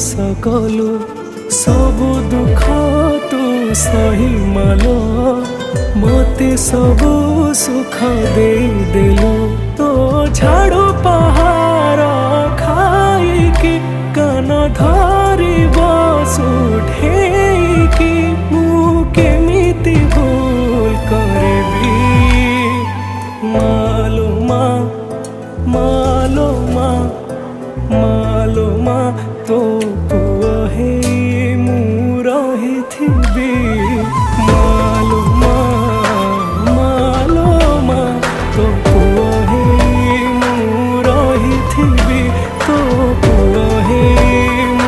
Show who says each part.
Speaker 1: सकलु सबु दुख तू सही मालो मते सबु सुख दे देलु तो झाड़ू पहाड़ खाई कान धरी बसुठेकी मु केमिति भूल करबी मालो माँ मालो माँ तो